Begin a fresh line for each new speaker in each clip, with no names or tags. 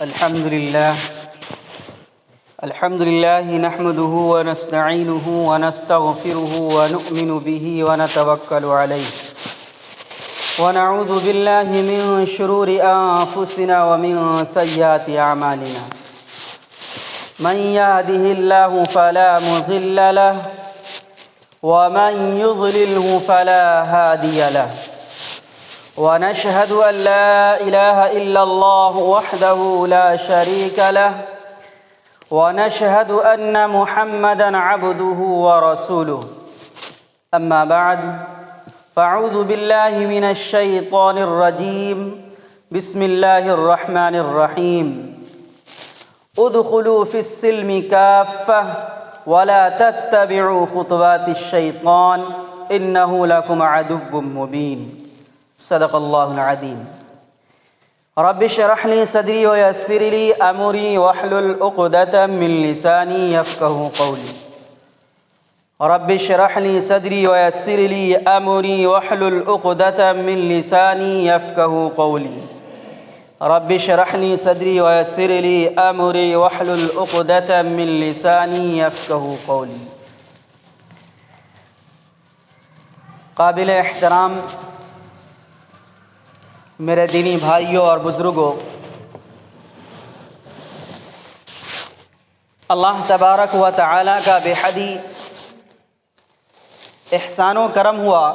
الحمد لله نحمده ونستعينه ونستغفره ونؤمن به ونتوكل عليه ونعوذ بالله من شرور أنفسنا ومن سيئات أعمالنا من يهده الله فلا مضل له ومن يضلله فلا هادي له ونشهد أن لا إله إلا الله وحده لا شريك له ونشهد أن محمدًا عبده ورسوله أما بعد فأعوذ بالله من الشيطان الرجيم بسم الله الرحمن الرحيم ادخلوا في السلم كافة ولا تتبعوا خطوات الشيطان إنه لكم عدو مبين صدق الله العظيم رب اشرح لي صدري ويسر لي أمري واحلل عقدة من لساني يفقهوا قولي رب اشرح لي صدري ويسر لي أمري واحلل عقدة من لساني يفقهوا قولي رب اشرح لي صدري ويسر لي أمري واحلل عقدة من لساني يفقهوا قولي قابل احترام میرے دینی بھائیوں اور بزرگوں، اللہ تبارک و تعالیٰ کا بے حدی احسان و کرم ہوا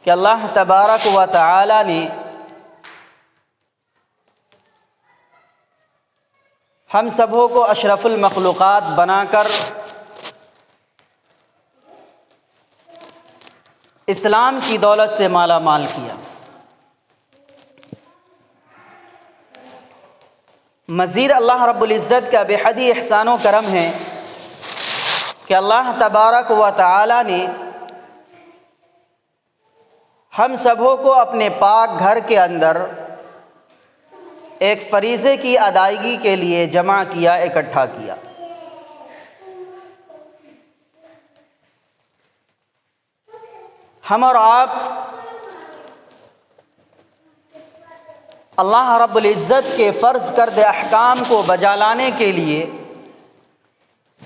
کہ اللہ تبارک و تعالیٰ نے ہم سبوں کو اشرف المخلوقات بنا کر اسلام کی دولت سے مالا مال کیا۔ مزید اللہ رب العزت کا بے حدی احسان و کرم ہے کہ اللہ تبارک و تعالی نے ہم سبوں کو اپنے پاک گھر کے اندر ایک فریضے کی ادائیگی کے لیے جمع کیا، اکٹھا کیا۔ ہم اور آپ اللہ رب العزت کے فرض کردہ احکام کو بجا لانے کے لیے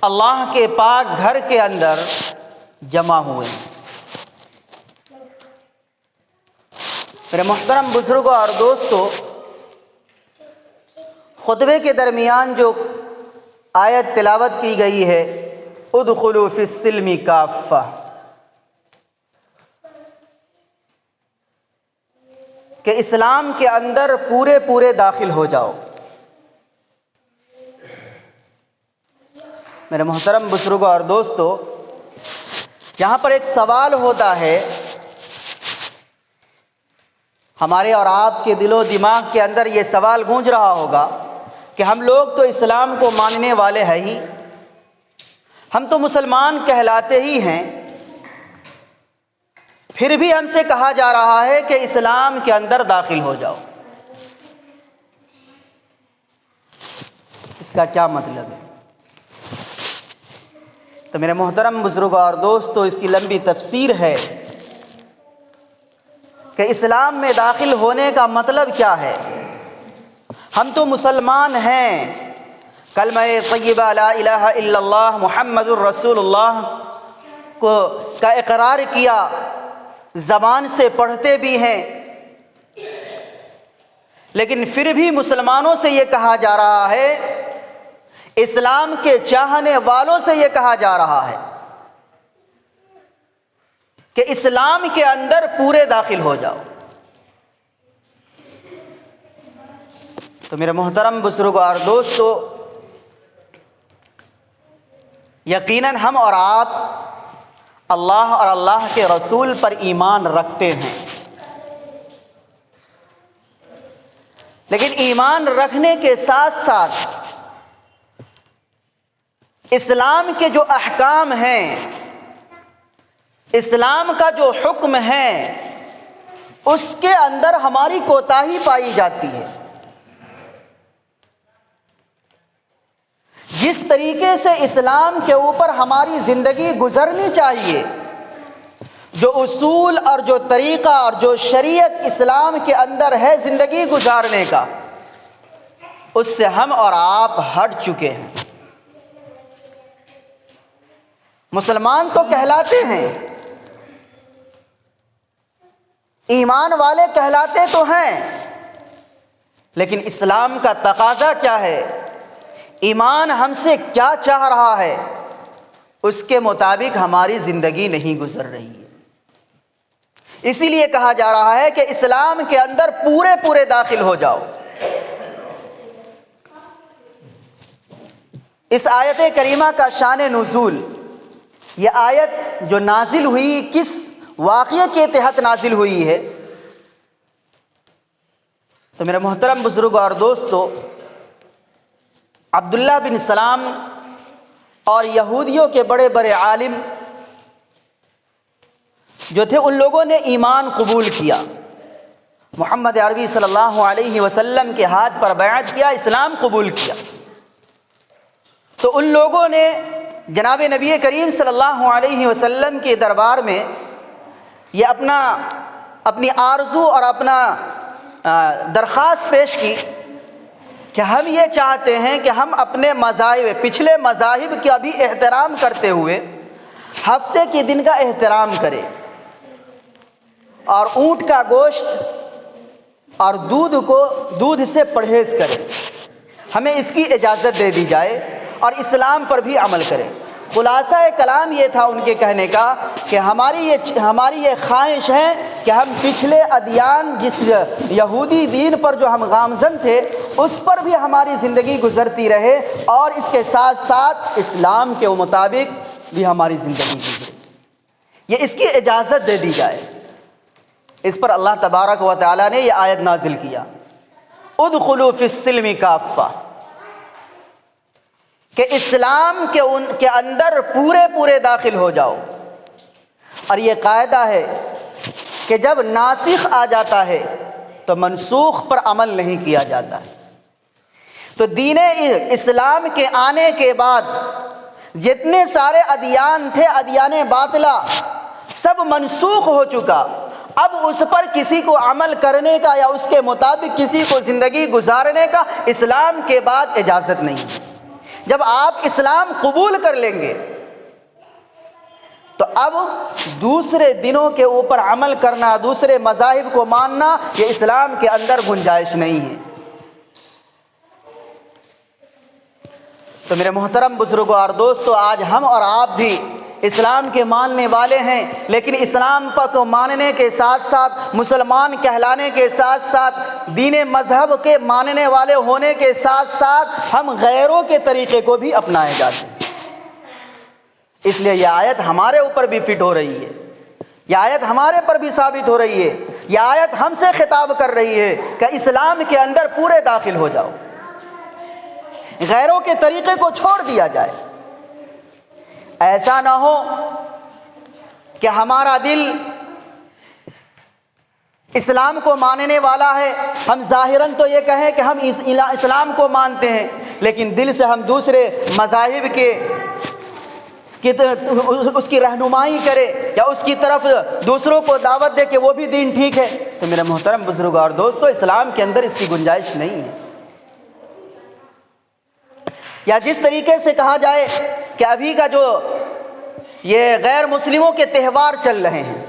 اللہ کے پاک گھر کے اندر جمع ہوئے۔ میرے محترم بزرگوں اور دوستو، خطبے کے درمیان جو آیت تلاوت کی گئی ہے ادخلوا فی السلم کافہ، کہ اسلام کے اندر پورے داخل ہو جاؤ۔ میرے محترم بزرگوں اور دوستو، یہاں پر ایک سوال ہوتا ہے، ہمارے اور آپ کے دل و دماغ کے اندر یہ سوال گونج رہا ہوگا کہ ہم لوگ تو اسلام کو ماننے والے ہیں ہی، ہم تو مسلمان کہلاتے ہی ہیں، پھر بھی ہم سے کہا جا رہا ہے کہ اسلام کے اندر داخل ہو جاؤ۔ اس کا کیا مطلب ہے؟ تو میرے محترم بزرگوں اور دوستو، اس کی لمبی تفسیر ہے کہ اسلام میں داخل ہونے کا مطلب کیا ہے۔ ہم تو مسلمان ہیں، کلمہ طیبہ لا الہ الا اللہ محمد الرسول اللہ کا اقرار کیا، زبان سے پڑھتے بھی ہیں، لیکن پھر بھی مسلمانوں سے یہ کہا جا رہا ہے، اسلام کے چاہنے والوں سے یہ کہا جا رہا ہے کہ اسلام کے اندر پورے داخل ہو جاؤ۔ تو میرے محترم بزرگوں اور دوستو، یقیناً ہم اور آپ اللہ اور اللہ کے رسول پر ایمان رکھتے ہیں، لیکن ایمان رکھنے کے ساتھ ساتھ اسلام کے جو احکام ہیں، اسلام کا جو حکم ہے، اس کے اندر ہماری کوتاہی پائی جاتی ہے۔ جس طریقے سے اسلام کے اوپر ہماری زندگی گزرنی چاہیے، جو اصول اور جو طریقہ اور جو شریعت اسلام کے اندر ہے زندگی گزارنے کا، اس سے ہم اور آپ ہٹ چکے ہیں۔ مسلمان تو کہلاتے ہیں، ایمان والے کہلاتے تو ہیں، لیکن اسلام کا تقاضا کیا ہے، ایمان ہم سے کیا چاہ رہا ہے، اس کے مطابق ہماری زندگی نہیں گزر رہی ہے۔ اسی لیے کہا جا رہا ہے کہ اسلام کے اندر پورے پورے داخل ہو جاؤ۔ اس آیت کریمہ کا شان نزول، یہ آیت جو نازل ہوئی کس واقعے کے تحت نازل ہوئی ہے، تو میرے محترم بزرگوں اور دوستو، عبداللہ بن سلام اور یہودیوں کے بڑے بڑے عالم جو تھے، ان لوگوں نے ایمان قبول کیا، محمد عربی صلی اللہ علیہ وسلم کے ہاتھ پر بیعت کیا، اسلام قبول کیا۔ تو ان لوگوں نے جناب نبی کریم صلی اللہ علیہ وسلم کے دربار میں یہ اپنی آرزو اور اپنا درخواست پیش کی کہ ہم یہ چاہتے ہیں کہ ہم اپنے مذاہب، پچھلے مذاہب کا بھی احترام کرتے ہوئے ہفتے کے دن کا احترام کریں، اور اونٹ کا گوشت اور دودھ سے پرہیز کریں، ہمیں اس کی اجازت دے دی جائے اور اسلام پر بھی عمل کریں۔ خلاصہ کلام یہ تھا ان کے کہنے کا کہ ہماری یہ خواہش ہے کہ ہم پچھلے ادیان، جس یہودی دین پر جو ہم گامزن تھے، اس پر بھی ہماری زندگی گزرتی رہے، اور اس کے ساتھ ساتھ اسلام کے مطابق بھی ہماری زندگی گزرے، یہ اس کی اجازت دے دی جائے۔ اس پر اللہ تبارک و تعالیٰ نے یہ آیت نازل کیا، ادخلوا فی السلم کافہ، کہ اسلام کے اندر پورے پورے داخل ہو جاؤ۔ اور یہ قاعدہ ہے کہ جب ناسخ آ جاتا ہے تو منسوخ پر عمل نہیں کیا جاتا ہے۔ تو دین اسلام کے آنے کے بعد جتنے سارے ادیان تھے، ادیان باطلہ، سب منسوخ ہو چکا، اب اس پر کسی کو عمل کرنے کا یا اس کے مطابق کسی کو زندگی گزارنے کا اسلام کے بعد اجازت نہیں۔ جب آپ اسلام قبول کر لیں گے تو اب دوسرے دنوں کے اوپر عمل کرنا، دوسرے مذاہب کو ماننا، یہ اسلام کے اندر گنجائش نہیں ہے۔ تو میرے محترم بزرگوں اور دوستو، آج ہم اور آپ بھی اسلام کے ماننے والے ہیں، لیکن اسلام کو ماننے کے ساتھ ساتھ، مسلمان کہلانے کے ساتھ ساتھ، دین مذہب کے ماننے والے ہونے کے ساتھ ساتھ ہم غیروں کے طریقے کو بھی اپنائے جاتے ہیں۔ اس لیے یہ آیت ہمارے اوپر بھی فٹ ہو رہی ہے، یہ آیت ہمارے پر بھی ثابت ہو رہی ہے، یہ آیت ہم سے خطاب کر رہی ہے کہ اسلام کے اندر پورے داخل ہو جاؤ، غیروں کے طریقے کو چھوڑ دیا جائے۔ ایسا نہ ہو کہ ہمارا دل اسلام کو ماننے والا ہے، ہم ظاہراً تو یہ کہیں کہ ہم اسلام کو مانتے ہیں، لیکن دل سے ہم دوسرے مذاہب اس کی رہنمائی کرے یا اس کی طرف دوسروں کو دعوت دے کہ وہ بھی دین ٹھیک ہے۔ تو میرے محترم بزرگوں اور دوستو، اسلام کے اندر اس کی گنجائش نہیں ہے۔ یا جس طریقے سے کہا جائے کہ ابھی کا جو یہ غیر مسلموں کے تہوار چل رہے ہیں،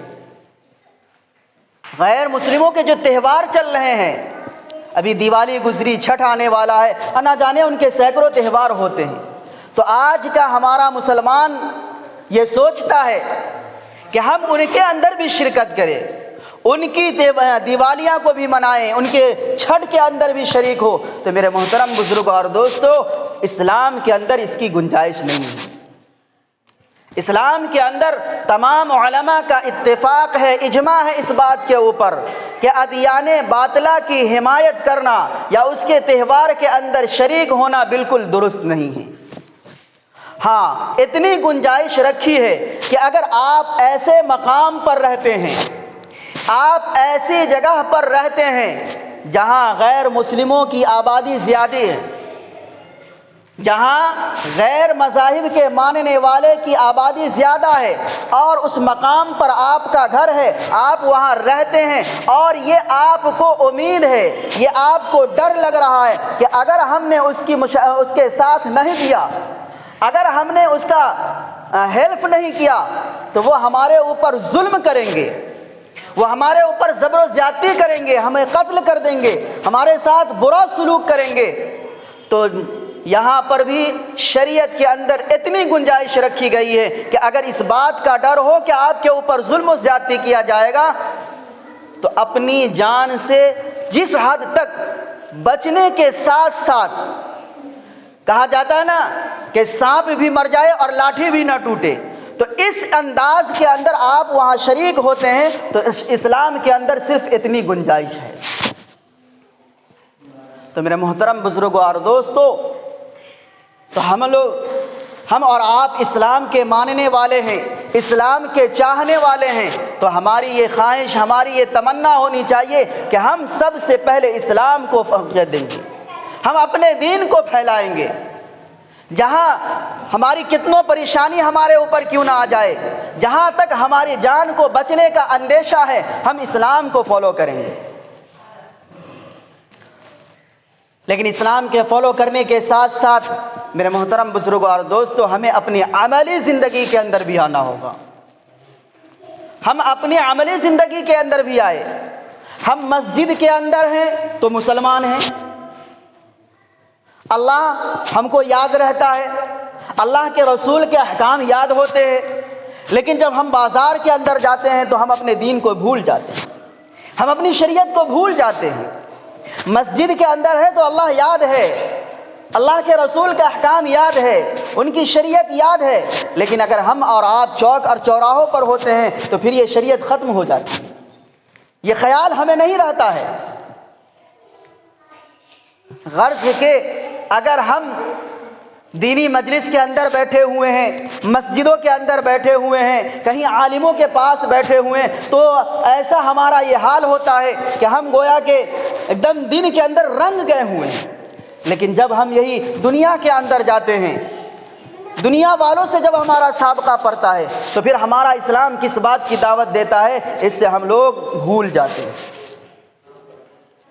غیر مسلموں کے جو تہوار چل رہے ہیں، ابھی دیوالی گزری، چھٹ آنے والا ہے، اور نہ جانے ان کے سینکڑوں تہوار ہوتے ہیں، تو آج کا ہمارا مسلمان یہ سوچتا ہے کہ ہم ان کے اندر بھی شرکت کریں، ان کی دیوالیاں کو بھی منائیں، ان کے چھٹ کے اندر بھی شریک ہو۔ تو میرے محترم بزرگوں اور دوستو، اسلام کے اندر اس کی گنجائش نہیں ہے۔ اسلام کے اندر تمام علماء کا اتفاق ہے، اجماع ہے اس بات کے اوپر کہ ادیان باطلہ کی حمایت کرنا یا اس کے تہوار کے اندر شریک ہونا بالکل درست نہیں ہے۔ ہاں، اتنی گنجائش رکھی ہے کہ اگر آپ ایسے مقام پر رہتے ہیں، آپ ایسی جگہ پر رہتے ہیں جہاں غیر مسلموں کی آبادی زیادہ ہے، جہاں غیر مذاہب کے ماننے والے کی آبادی زیادہ ہے اور اس مقام پر آپ کا گھر ہے، آپ وہاں رہتے ہیں، اور یہ آپ کو امید ہے، یہ آپ کو ڈر لگ رہا ہے کہ اگر ہم نے اس کے ساتھ نہیں دیا، اگر ہم نے اس کا ہیلپ نہیں کیا تو وہ ہمارے اوپر ظلم کریں گے، وہ ہمارے اوپر زبر و زیادتی کریں گے، ہمیں قتل کر دیں گے، ہمارے ساتھ برا سلوک کریں گے۔ تو یہاں پر بھی شریعت کے اندر اتنی گنجائش رکھی گئی ہے کہ اگر اس بات کا ڈر ہو کہ آپ کے اوپر ظلم و زیادتی کیا جائے گا تو اپنی جان سے جس حد تک بچنے کے ساتھ ساتھ، کہا جاتا ہے نا کہ سانپ بھی مر جائے اور لاٹھی بھی نہ ٹوٹے، تو اس انداز کے اندر آپ وہاں شریک ہوتے ہیں، تو اسلام کے اندر صرف اتنی گنجائش ہے۔ تو میرے محترم بزرگوں اور دوستو، تو ہم اور آپ اسلام کے ماننے والے ہیں، اسلام کے چاہنے والے ہیں، تو ہماری یہ خواہش، ہماری یہ تمنا ہونی چاہیے کہ ہم سب سے پہلے اسلام کو فوقیت دیں گے، ہم اپنے دین کو پھیلائیں گے، جہاں ہماری کتنوں پریشانی ہمارے اوپر کیوں نہ آ جائے، جہاں تک ہماری جان کو بچنے کا اندیشہ ہے، ہم اسلام کو فالو کریں گے۔ لیکن اسلام کے فالو کرنے کے ساتھ ساتھ میرے محترم بزرگوں اور دوستو، ہمیں اپنی عملی زندگی کے اندر بھی آنا ہوگا، ہم اپنی عملی زندگی کے اندر بھی آئے۔ ہم مسجد کے اندر ہیں تو مسلمان ہیں، اللہ ہم کو یاد رہتا ہے، اللہ کے رسول کے احکام یاد ہوتے ہیں، لیکن جب ہم بازار کے اندر جاتے ہیں تو ہم اپنے دین کو بھول جاتے ہیں، ہم اپنی شریعت کو بھول جاتے ہیں۔ مسجد کے اندر ہے تو اللہ یاد ہے، اللہ کے رسول کا احکام یاد ہے، ان کی شریعت یاد ہے، لیکن اگر ہم اور آپ چوک اور چوراہوں پر ہوتے ہیں تو پھر یہ شریعت ختم ہو جاتی ہے، یہ خیال ہمیں نہیں رہتا ہے۔ غرض کہ اگر ہم دینی مجلس کے اندر بیٹھے ہوئے ہیں، مسجدوں کے اندر بیٹھے ہوئے ہیں، کہیں عالموں کے پاس بیٹھے ہوئے ہیں، تو ایسا ہمارا یہ حال ہوتا ہے کہ ہم گویا کہ ایک دم دین کے اندر رنگ گئے ہوئے ہیں۔ لیکن جب ہم یہی دنیا کے اندر جاتے ہیں، دنیا والوں سے جب ہمارا سابقہ پڑتا ہے تو پھر ہمارا اسلام کس بات کی دعوت دیتا ہے، اس سے ہم لوگ بھول جاتے ہیں۔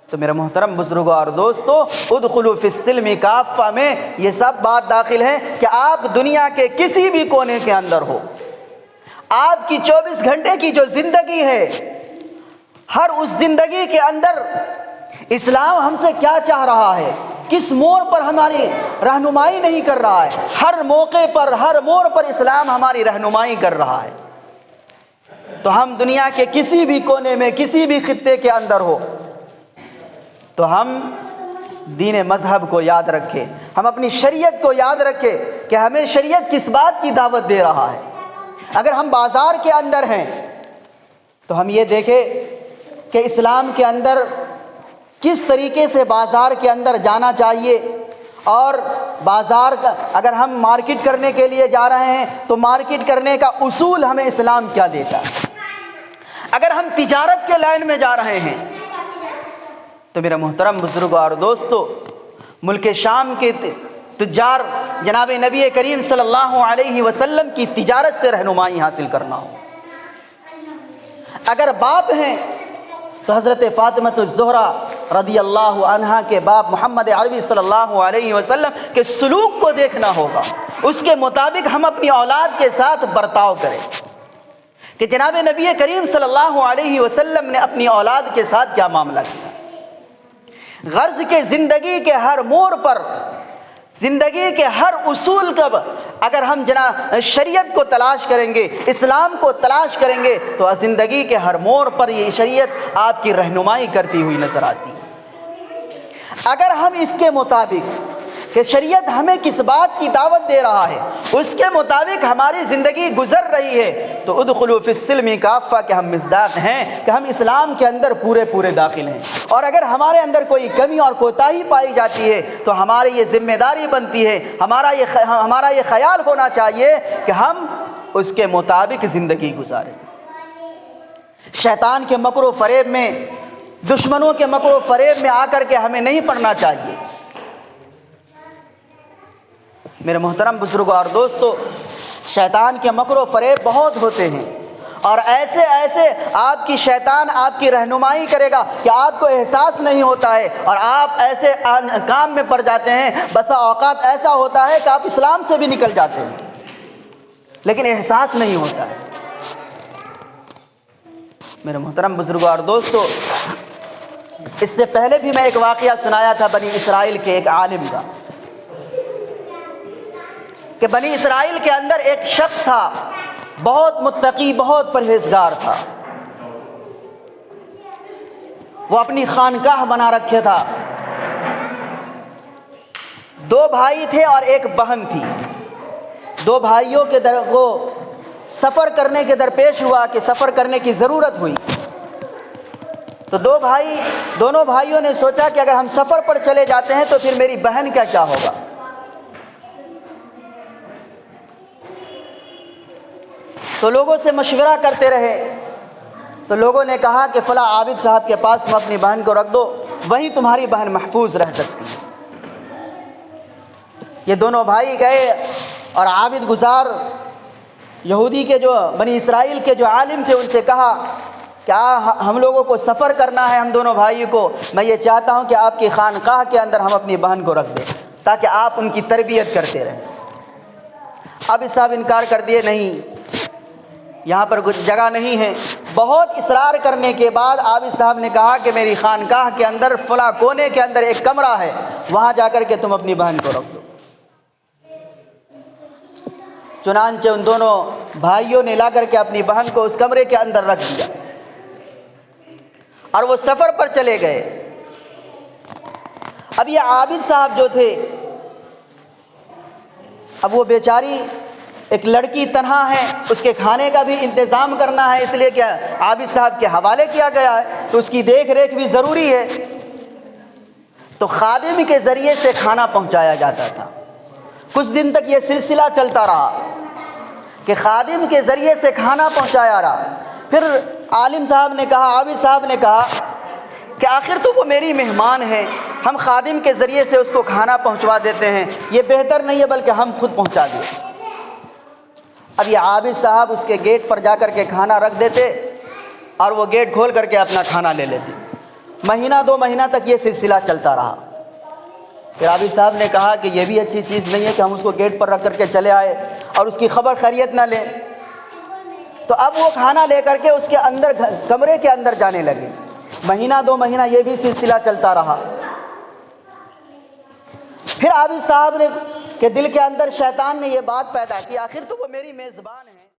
تو میرے محترم بزرگوں اور دوستو، ادخلوا فی السلم کافہ میں یہ سب بات داخل ہے کہ آپ دنیا کے کسی بھی کونے کے اندر ہو، آپ کی 24 گھنٹے کی جو زندگی ہے، ہر اس زندگی کے اندر اسلام ہم سے کیا چاہ رہا ہے، کس موڑ پر ہماری رہنمائی نہیں کر رہا ہے، ہر موقع پر، ہر موڑ پر اسلام ہماری رہنمائی کر رہا ہے۔ تو ہم دنیا کے کسی بھی کونے میں، کسی بھی خطے کے اندر ہو، تو ہم دین مذہب کو یاد رکھیں، ہم اپنی شریعت کو یاد رکھیں کہ ہمیں شریعت کس بات کی دعوت دے رہا ہے۔ اگر ہم بازار کے اندر ہیں تو ہم یہ دیکھیں کہ اسلام کے اندر کس طریقے سے بازار کے اندر جانا چاہیے، اور بازار کا اگر ہم مارکیٹ کرنے کے لیے جا رہے ہیں تو مارکیٹ کرنے کا اصول ہمیں اسلام کیا دیتا ہے۔ اگر ہم تجارت کے لائن میں جا رہے ہیں تو میرے محترم بزرگوں اور دوستو، ملک شام کے تجار جناب نبی کریم صلی اللہ علیہ وسلم کی تجارت سے رہنمائی حاصل کرنا ہو۔ اگر باپ ہیں تو حضرت فاطمہ الزہرا رضی اللہ عنہا کے باپ محمد عربی صلی اللہ علیہ وسلم کے سلوک کو دیکھنا ہوگا، اس کے مطابق ہم اپنی اولاد کے ساتھ برتاؤ کریں کہ جناب نبی کریم صلی اللہ علیہ وسلم نے اپنی اولاد کے ساتھ کیا معاملہ کیا۔ غرض کہ زندگی کے ہر موڑ پر، زندگی کے ہر اصول کا اگر ہم شریعت کو تلاش کریں گے، اسلام کو تلاش کریں گے، تو زندگی کے ہر موڑ پر یہ شریعت آپ کی رہنمائی کرتی ہوئی نظر آتی ہے۔ اگر ہم اس کے مطابق کہ شریعت ہمیں کس بات کی دعوت دے رہا ہے، اس کے مطابق ہماری زندگی گزر رہی ہے، تو ادخلوا فی السلم کافہ کہ ہم مصداق ہیں کہ ہم اسلام کے اندر پورے داخل ہیں۔ اور اگر ہمارے اندر کوئی کمی اور کوتاہی پائی جاتی ہے تو ہماری یہ ذمہ داری بنتی ہے، ہمارا یہ خیال ہونا چاہیے کہ ہم اس کے مطابق زندگی گزاریں۔ شیطان کے مکر و فریب میں، دشمنوں کے مکر و فریب میں آ کر کے ہمیں نہیں پڑنا چاہیے۔ میرے محترم بزرگوں اور دوستو، شیطان کے مکر و فریب بہت ہوتے ہیں، اور ایسے آپ کی شیطان آپ کی رہنمائی کرے گا کہ آپ کو احساس نہیں ہوتا ہے، اور آپ ایسے کام میں پڑ جاتے ہیں۔ بسا اوقات ایسا ہوتا ہے کہ آپ اسلام سے بھی نکل جاتے ہیں لیکن احساس نہیں ہوتا ہے۔ میرے محترم بزرگوں اور دوستو، اس سے پہلے بھی میں ایک واقعہ سنایا تھا بنی اسرائیل کے ایک عالم کا، کہ بنی اسرائیل کے اندر ایک شخص تھا، بہت متقی، بہت پرہیزگار تھا۔ وہ اپنی خانقاہ بنا رکھے تھا۔ 2 بھائی تھے اور ایک بہن تھی۔ 2 بھائیوں کے کو سفر کرنے کے درپیش ہوا کہ سفر کرنے کی ضرورت ہوئی، تو دونوں بھائیوں نے سوچا کہ اگر ہم سفر پر چلے جاتے ہیں تو پھر میری بہن کا کیا ہوگا۔ تو لوگوں سے مشورہ کرتے رہے، تو لوگوں نے کہا کہ فلاں عابد صاحب کے پاس تم اپنی بہن کو رکھ دو، وہیں تمہاری بہن محفوظ رہ سکتی ہے۔ یہ دونوں بھائی گئے اور عابد گزار یہودی کے جو بنی اسرائیل کے جو عالم تھے ان سے کہا کہ ہم لوگوں کو سفر کرنا ہے، ہم دونوں بھائیوں کو، میں یہ چاہتا ہوں کہ آپ کی خانقاہ کے اندر ہم اپنی بہن کو رکھ دیں تاکہ آپ ان کی تربیت کرتے رہیں۔ عابد صاحب انکار کر دیے، نہیں، یہاں پر کچھ جگہ نہیں ہے۔ بہت اصرار کرنے کے بعد عابد صاحب نے کہا کہ میری خانقاہ کے اندر فلاں کونے کے اندر ایک کمرہ ہے، وہاں جا کر کے تم اپنی بہن کو رکھ دو۔ چنانچہ ان دونوں بھائیوں نے لا کر کے اپنی بہن کو اس کمرے کے اندر رکھ دیا اور وہ سفر پر چلے گئے۔ اب یہ عابد صاحب جو تھے، اب وہ بیچاری ایک لڑکی تنہا ہے، اس کے کھانے کا بھی انتظام کرنا ہے، اس لیے کہ عابد صاحب کے حوالے کیا گیا ہے تو اس کی دیکھ ریکھ بھی ضروری ہے۔ تو خادم کے ذریعے سے کھانا پہنچایا جاتا تھا۔ کچھ دن تک یہ سلسلہ چلتا رہا کہ خادم کے ذریعے سے کھانا پہنچایا رہا۔ پھر عالم صاحب نے کہا، عابد صاحب نے کہا کہ آخر تو وہ میری مہمان ہے، ہم خادم کے ذریعے سے اس کو کھانا پہنچوا دیتے ہیں، یہ بہتر نہیں ہے بلکہ ہم خود پہنچا دیں۔ اب یہ عابد صاحب اس کے گیٹ پر جا کر کے کھانا رکھ دیتے اور وہ گیٹ کھول کر کے اپنا کھانا لے لیتے۔ مہینہ 2 مہینہ تک یہ سلسلہ چلتا رہا۔ پھر عابد صاحب نے کہا کہ یہ بھی اچھی چیز نہیں ہے کہ ہم اس کو گیٹ پر رکھ کر کے چلے آئے اور اس کی خبر خیریت نہ لیں۔ تو اب وہ کھانا لے کر کے اس کے اندر کمرے کے اندر جانے لگے۔ مہینہ 2 مہینہ یہ بھی سلسلہ چلتا رہا۔ پھر عابد صاحب نے کے دل کے اندر شیطان نے یہ بات پیدا کی، آخر تو وہ میری میزبان ہے۔